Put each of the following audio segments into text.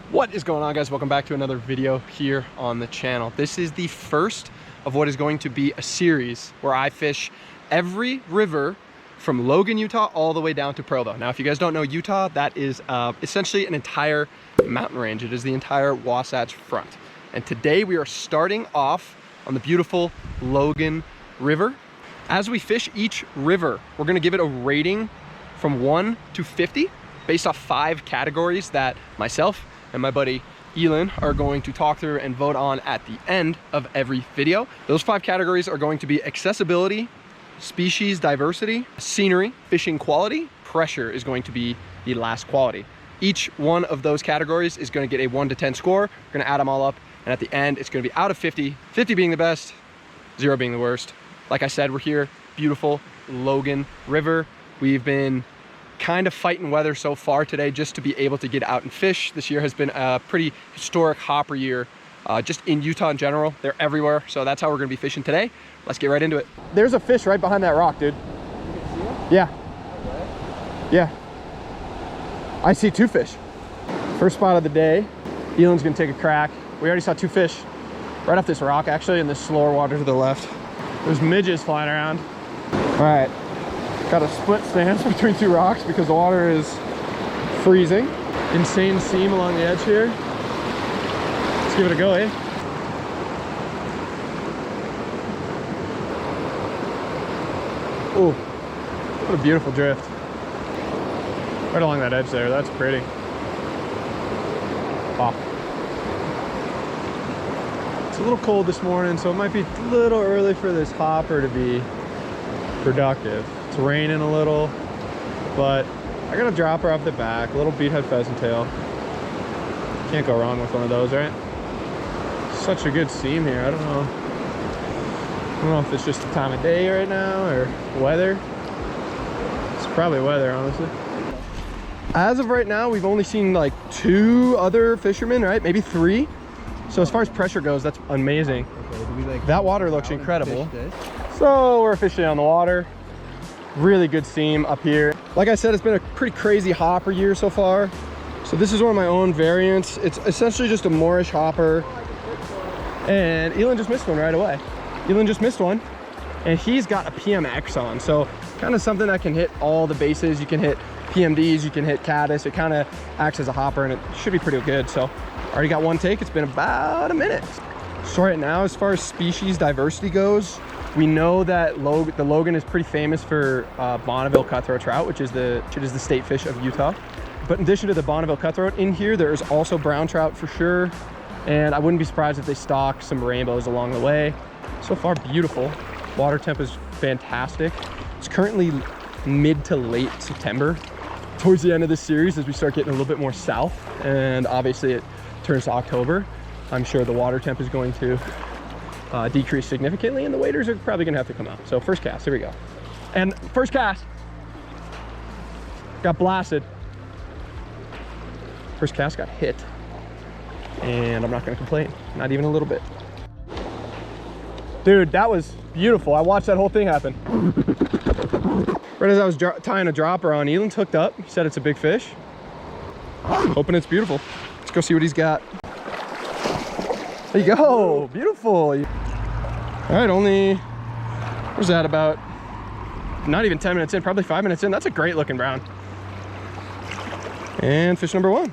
What is going on, guys? Welcome back to another video here on the channel. This is the first of what is going to be a series where I fish every river from Logan, Utah all the way down to Provo. Now, if you guys don't know Utah, that is essentially an entire mountain range. It is the entire Wasatch Front. And today we are starting off on the beautiful Logan River. As we fish each river, we're gonna give it a rating from 1 to 50 based off 5 categories that myself and my buddy Elan are going to talk through and vote on at the end of every video. Those 5 categories are going to be accessibility, species diversity, scenery, fishing quality, pressure is going to be the last quality. Each one of those categories is going to get a 1 to 10 score. We're going to add them all up, and at the end it's going to be out of 50, 50 being the best, 0 being the worst. Like I said, we're here, beautiful Logan River. We've been kind of fighting weather so far today just to be able to get out and fish. This year has been a pretty historic hopper year, just in Utah in general. They're everywhere, so that's how we're gonna be fishing today. Let's get right into it. There's a fish right behind that rock, dude. You can see him? Yeah. Okay. Yeah. I see 2 fish. First spot of the day. Elan's gonna take a crack. We already saw 2 fish right off this rock, actually, in this slower water to the left. There's midges flying around. All right. Got a split stance between 2 rocks because the water is freezing. Insane seam along the edge here. Let's give it a go, eh? Oh, what a beautiful drift. Right along that edge there, that's pretty. Wow. It's a little cold this morning, so it might be a little early for this hopper to be productive. It's raining a little, but I got a dropper off the back, a little beathead pheasant tail. Can't go wrong with one of those, right? Such a good seam here. I don't know if it's just the time of day right now or weather. It's probably weather, honestly. As of right now, we've only seen like 2 other fishermen, right? Maybe 3. So as far as pressure goes, that's amazing. Okay, that water looks incredible. So we're officially on the water. Really good seam up here. Like I said, it's been a pretty crazy hopper year so far. So this is one of my own variants. It's essentially just a Moorish hopper. And Elan just missed one right away. Elan just missed one. And he's got a PMX on. So kind of something that can hit all the bases. You can hit PMDs, you can hit caddis. It kind of acts as a hopper and it should be pretty good. So already got 1 take. It's been about a minute. So right now, as far as species diversity goes, we know that the Logan is pretty famous for Bonneville cutthroat trout, which is the state fish of Utah. But in addition to the Bonneville cutthroat, in here there's also brown trout for sure. And I wouldn't be surprised if they stock some rainbows along the way. So far, beautiful. Water temp is fantastic. It's currently mid to late September. Towards the end of this series, as we start getting a little bit more south, and obviously it turns to October, I'm sure the water temp is going to decrease significantly and the waders are probably gonna have to come out. So first cast, here we go. And first cast, got blasted. First cast got hit. And I'm not gonna complain, not even a little bit. Dude, that was beautiful. I watched that whole thing happen. Right as I was tying a dropper on, Elan's hooked up. He said it's a big fish. Hoping it's beautiful. Let's go see what he's got. There you go, beautiful. All right, only, where's that, about not even 10 minutes in, probably 5 minutes in. That's a great looking brown. And fish number 1,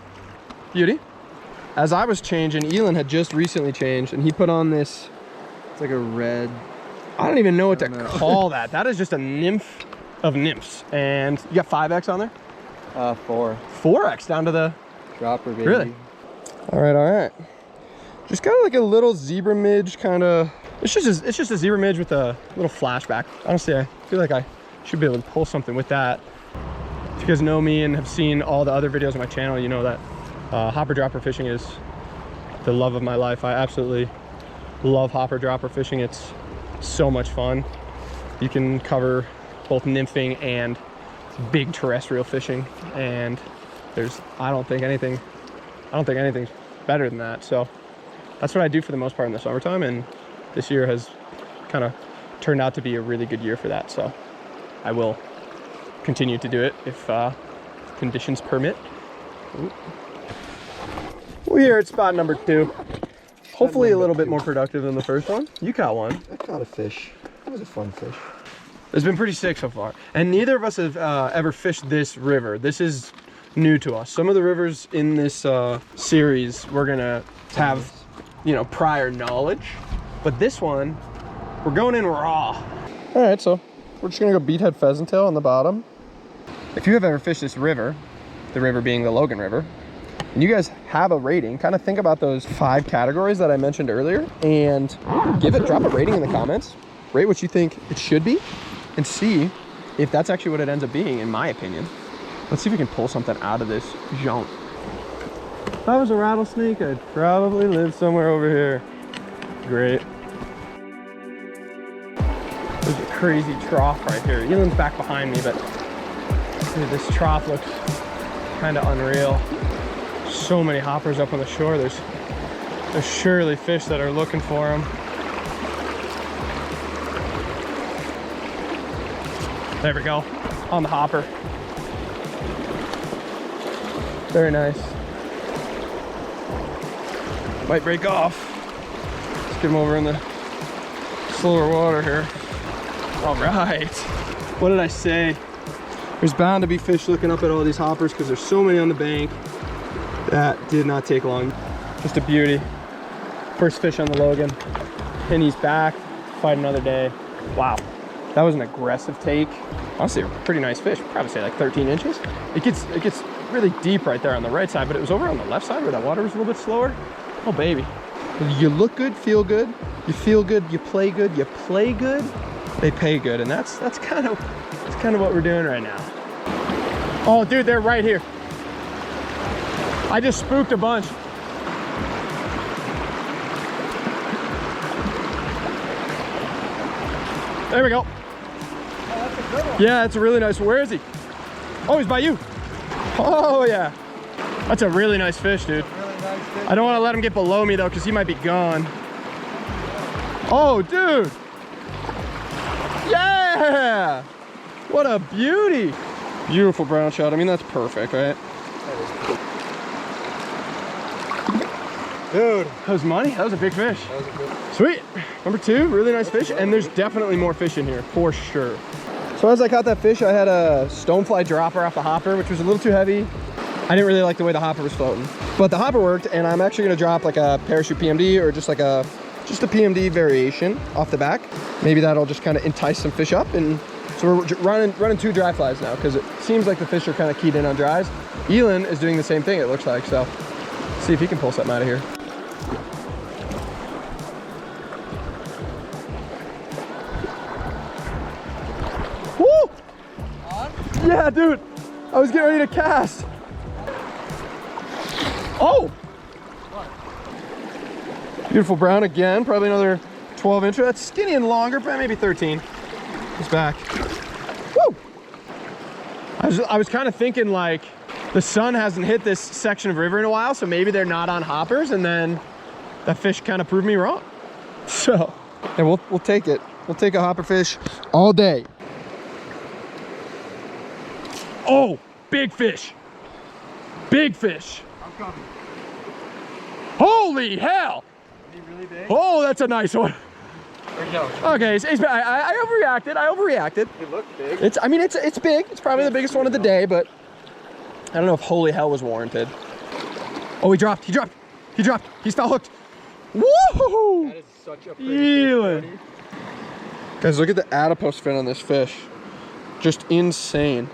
beauty. As I was changing, Elan had just recently changed and he put on this, it's like a red, I don't even know what to call that. That is just a nymph of nymphs. And you got 5X on there? 4. 4X down to the dropper, baby. Really? All right. Just kind of like a little zebra midge kind of. It's just a zebra midge with a little flashback. Honestly, I feel like I should be able to pull something with that. If you guys know me and have seen all the other videos on my channel, you know that hopper dropper fishing is the love of my life. I absolutely love hopper dropper fishing. It's so much fun. You can cover both nymphing and big terrestrial fishing, and I don't think anything's better than that. So that's what I do for the most part in the summertime, and this year has kind of turned out to be a really good year for that. So I will continue to do it if conditions permit. Ooh. We're here at spot number 2. Hopefully a little bit more productive than the first one. You caught one. I caught a fish. That was a fun fish. It's been pretty sick so far. And neither of us have ever fished this river. This is new to us. Some of the rivers in this series we're gonna have, you know, prior knowledge. But this one, we're going in raw. All right, so we're just gonna go beathead pheasant tail on the bottom. If you have ever fished this river, the river being the Logan River, and you guys have a rating, kind of think about those 5 categories that I mentioned earlier and drop a rating in the comments. Rate what you think it should be and see if that's actually what it ends up being, in my opinion. Let's see if we can pull something out of this junk. If I was a rattlesnake, I'd probably live somewhere over here. Great. There's a crazy trough right here. Elan's back behind me, but dude, this trough looks kind of unreal. So many hoppers up on the shore. There's surely fish that are looking for them. There we go, on the hopper. Very nice. Might break off. Let's get him over in the slower water here. All right. What did I say? There's bound to be fish looking up at all these hoppers because there's so many on the bank. That did not take long. Just a beauty. First fish on the Logan. And he's back. Fight another day. Wow. That was an aggressive take. Honestly, a pretty nice fish. Probably say like 13 inches. It gets really deep right there on the right side, but it was over on the left side where that water was a little bit slower. Oh baby. You look good, feel good. You feel good, you play good. You play good, they pay good. And that's kind of what we're doing right now. Oh dude, they're right here. I just spooked a bunch. There we go. Oh, that's a good one. Yeah, it's a really nice one. Where is he? Oh, he's by you. Oh yeah. That's a really nice fish, dude. Really nice fish. I don't want to let him get below me though, because he might be gone. Oh, dude. Yeah. What a beauty. Beautiful brown shot. I mean, that's perfect, right? Dude, that was money. That was a big fish. That was a good one. Sweet. Number 2, really nice fish. And there's definitely more fish in here, for sure. So as I caught that fish, I had a stonefly dropper off the hopper, which was a little too heavy. I didn't really like the way the hopper was floating. But the hopper worked, and I'm actually gonna drop like a parachute PMD or just a PMD variation off the back. Maybe that'll just kind of entice some fish up. And so we're running 2 dry flies now, because it seems like the fish are kind of keyed in on dries. Elan is doing the same thing, it looks like. So let's see if he can pull something out of here. Woo! On? Yeah, dude. I was getting ready to cast. Oh! What? Beautiful brown again. Probably another 12 incher. That's skinny and longer, but maybe 13. He's back. Woo! I was kind of thinking like the sun hasn't hit this section of river in a while, so maybe they're not on hoppers, and then that fish kind of proved me wrong. So, and we'll take it. We'll take a hopper fish all day. Oh, big fish. Big fish. I'm coming. Holy hell. Is he really big? Oh, that's a nice one. Or no? Okay, I overreacted. It looked big. It's big. It's probably the biggest one of the day, but I don't know if holy hell was warranted. Oh, he dropped. He's foul hooked. Woo! That is such a pretty Elan. fish, Brody. Guys, look at the adipose fin on this fish. Just insane.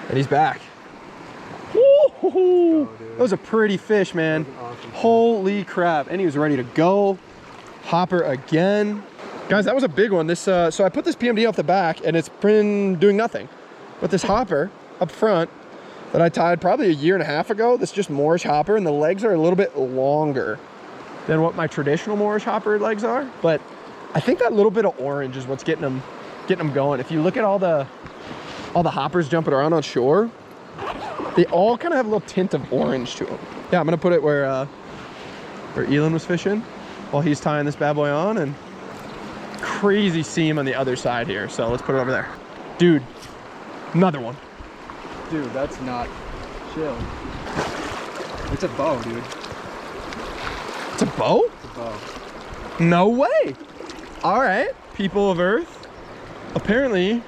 And he's back. Woo! That was a pretty fish, man. That was an awesome fish. Holy crap. And he was ready to go. Hopper again. Guys, that was a big one. This so I put this PMD off the back and it's been doing nothing. But this hopper up front, that I tied probably a year and a half ago. This is just Moorish hopper, and the legs are a little bit longer than what my traditional Moorish hopper legs are. But I think that little bit of orange is what's getting them going. If you look at all the hoppers jumping around on shore, they all kind of have a little tint of orange to them. Yeah, I'm gonna put it where Elan was fishing while he's tying this bad boy on, and crazy seam on the other side here. So let's put it over there. Dude, another one. Dude, that's not chill. It's a bow, dude. It's a bow? It's a bow. No way. All right, people of Earth. Apparently,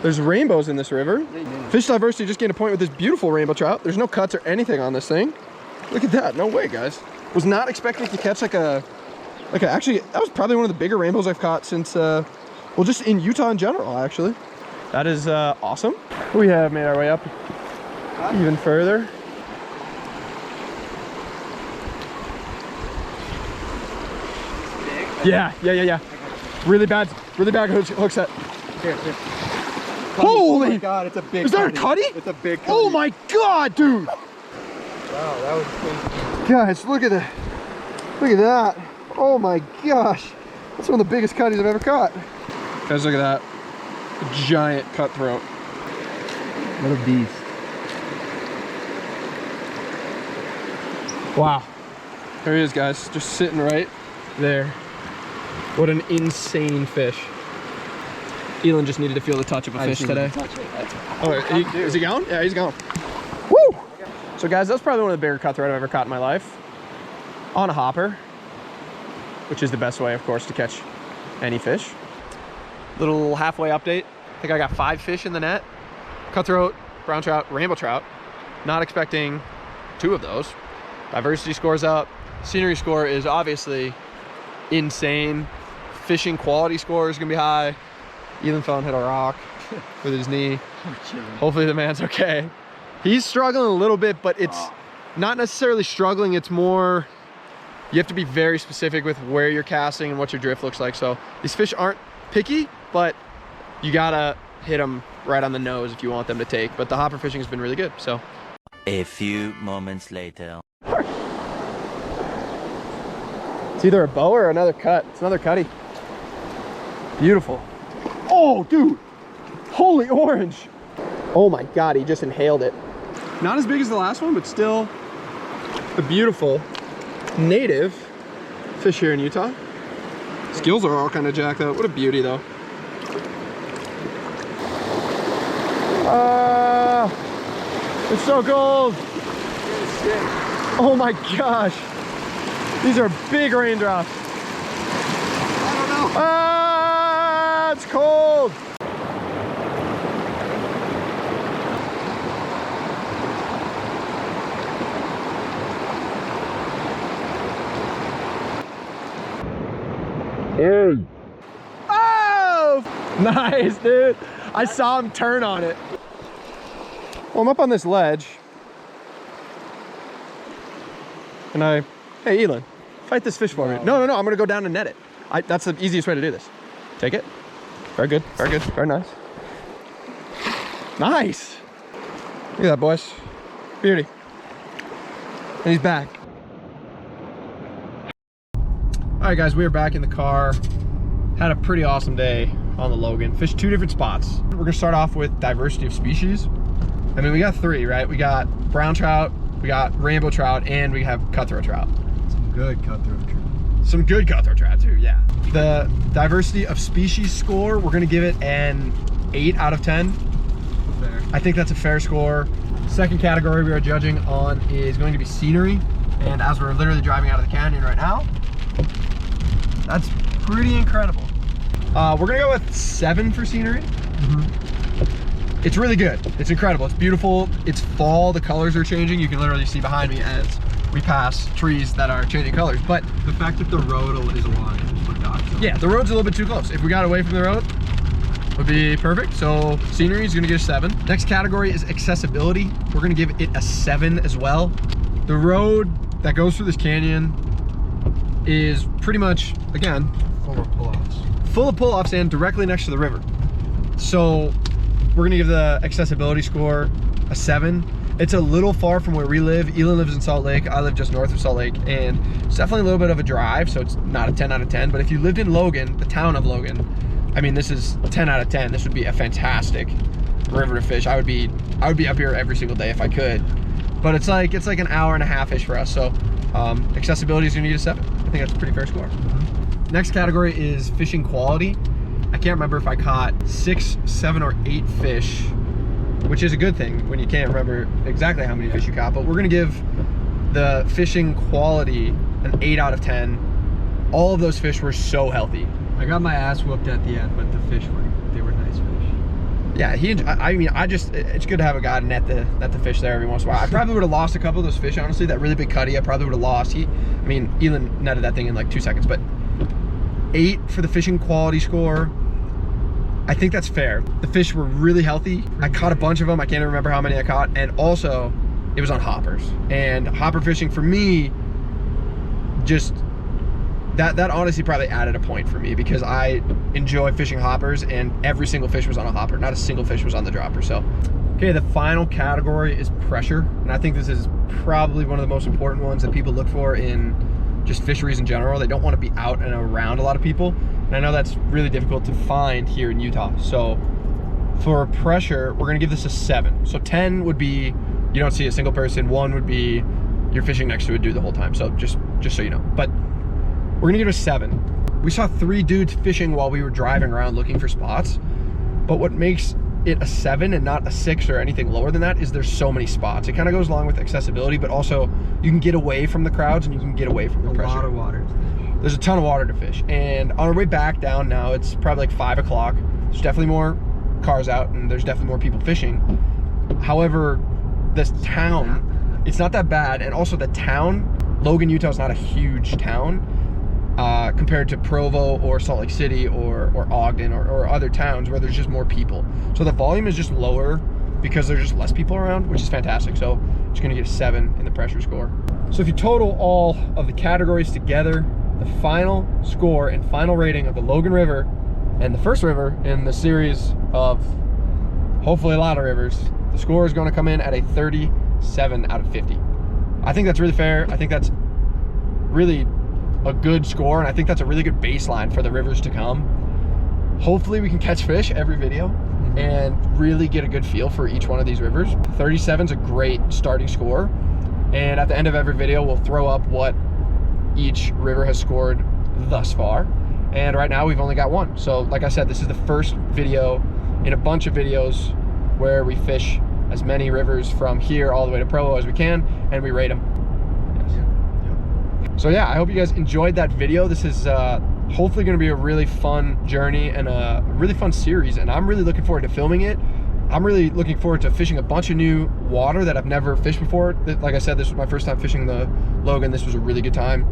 there's rainbows in this river. Fish diversity just gained a point with this beautiful rainbow trout. There's no cuts or anything on this thing. Look at that. No way, guys. Was not expecting to catch actually, that was probably one of the bigger rainbows I've caught since, well, just in Utah in general, actually. That is awesome. We have made our way up even further. Yeah. Really bad hook set. Here. Holy! Oh my God, it's a big. Is that a cutty? It's a big cutty. Oh my God, dude! Wow, that was crazy. Guys, look at that. Look at that. Oh my gosh. That's one of the biggest cutties I've ever caught. Guys, look at that. A giant cutthroat. What a beast. Wow. There he is, guys. Just sitting right there. What an insane fish. Elan just needed to feel the touch of a fish today. Oh, is he going? Yeah, he's going. Woo! So guys, that's probably one of the bigger cutthroat I've ever caught in my life. On a hopper, which is the best way, of course, to catch any fish. Little halfway update. I think I got 5 fish in the net. Cutthroat, brown trout, rainbow trout. Not expecting 2 of those. Diversity scores up. Scenery score is obviously insane. Fishing quality score is gonna be high. Elan fell and hit a rock with his knee. Hopefully the man's okay. He's struggling a little bit, but it's not necessarily struggling. It's more, you have to be very specific with where you're casting and what your drift looks like. So these fish aren't picky, but you gotta hit them right on the nose if you want them to take. But the hopper fishing has been really good, so. A few moments later. It's either a bow or another cut. It's another cutty. Beautiful. Oh, dude. Holy orange. Oh my God, he just inhaled it. Not as big as the last one, but still a beautiful native fish here in Utah. Skills are all kind of jacked up. What a beauty, though. It's so cold. Oh my gosh. These are big raindrops. I don't know. Ah, it's cold. Hey. Oh! Nice, dude. I saw him turn on it. Well, I'm up on this ledge. And hey, Elan, fight this fish for me. No, I'm gonna go down and net it. That's the easiest way to do this. Take it. Very good, very nice. Nice. Look at that, boys. Beauty. And he's back. All right, guys, we are back in the car. Had a pretty awesome day on the Logan. Fished 2 different spots. We're gonna start off with diversity of species. I mean, we got 3, right? We got brown trout, we got rainbow trout, and we have cutthroat trout. Some good cutthroat trout. Some good cutthroat trout too, yeah. The diversity of species score, we're gonna give it an 8 out of 10. Fair. I think that's a fair score. Second category we are judging on is going to be scenery. And as we're literally driving out of the canyon right now, that's pretty incredible. We're gonna go with 7 for scenery. It's really good. It's incredible. It's beautiful. It's fall. The colors are changing. You can literally see behind me as we pass trees that are changing colors. But The fact that the road is aligned with that. yeah, the road's a little bit too close. If we got away from the road, would be perfect. So scenery is gonna get a 7. Next category is accessibility. We're gonna give it a 7 as well. The road that goes through this canyon is pretty much, again, Full of pull-offs. full of pull-offs and directly next to the river. So we're gonna give the accessibility score a 7. It's a little far from where we live. Elan lives in Salt Lake. I live just north of Salt Lake, and it's definitely a little bit of a drive, so it's not a 10 out of 10. But if you lived in Logan, the town of Logan, I mean, this is 10 out of 10. This would be a fantastic river to fish. I would be up here every single day if I could. But it's like an hour and a half-ish for us, so accessibility is gonna need a 7. I think that's a pretty fair score. Next category is fishing quality. I can't remember if I caught 6, 7, or 8 fish, which is a good thing when you can't remember exactly how many fish you caught, but we're gonna give the fishing quality an 8 out of 10. All of those fish were so healthy. I got my ass whooped at the end, but the fish they were nice fish. Yeah, it's good to have a guy to net the fish there every once in a while. I probably would have lost a couple of those fish, honestly. That really big cutty, I probably would have lost. Elan netted that thing in like 2 seconds, but 8 for the fishing quality score. I think that's fair. The fish were really healthy. I caught a bunch of them. I can't even remember how many I caught. And also, it was on hoppers. And hopper fishing for me, just, that honestly probably added a point for me because I enjoy fishing hoppers and every single fish was on a hopper. Not a single fish was on the dropper, so. Okay, the final category is pressure. And I think this is probably one of the most important ones that people look for in just fisheries in general. They don't want to be out and around a lot of people. And I know that's really difficult to find here in Utah. So for pressure, we're gonna give this a 7. So 10 would be, you don't see a single person. 1 would be, you're fishing next to a dude the whole time. So just so you know. But we're gonna give it a 7. We saw 3 dudes fishing while we were driving around looking for spots. But what makes it a 7 and not a 6 or anything lower than that is there's so many spots. It kind of goes along with accessibility, but also you can get away from the crowds and you can get away from the pressure. A lot of water to fish. There's a ton of water to fish. And on our way back down now, it's probably like 5 o'clock. There's definitely more cars out and there's definitely more people fishing. However, this town, it's not that bad. And also the town, Logan, Utah is not a huge town compared to Provo or Salt Lake City or Ogden or other towns where there's just more people. So the volume is just lower because there's just less people around, which is fantastic. So I'm just gonna get a 7 in the pressure score. So if you total all of the categories together, the final score and final rating of the Logan River and the first river in the series of hopefully a lot of rivers, the score is going to come in at a 37 out of 50. I think that's really fair. I think that's really a good score, and I think that's a really good baseline for the rivers to come. Hopefully we can catch fish every video and really get a good feel for each one of these rivers. 37 is a great starting score, and at the end of every video we'll throw up what each river has scored thus far, and right now we've only got 1. So like I said, this is the first video in a bunch of videos where we fish as many rivers from here all the way to Provo as we can and we rate them. Yes. So yeah, I hope you guys enjoyed that video. This is hopefully going to be a really fun journey and a really fun series, and I'm really looking forward to filming it. I'm really looking forward to fishing a bunch of new water that I've never fished before. Like I said, this was my first time fishing the Logan. This was a really good time.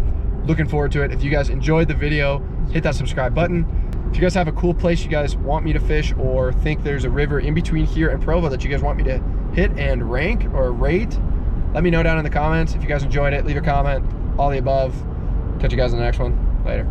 Looking forward to it. If you guys enjoyed the video, hit that subscribe button. If you guys have a cool place you guys want me to fish or think there's a river in between here and Provo that you guys want me to hit and rank or rate, let me know down in the comments. If you guys enjoyed it, leave a comment, all the above. Catch you guys in the next one. Later.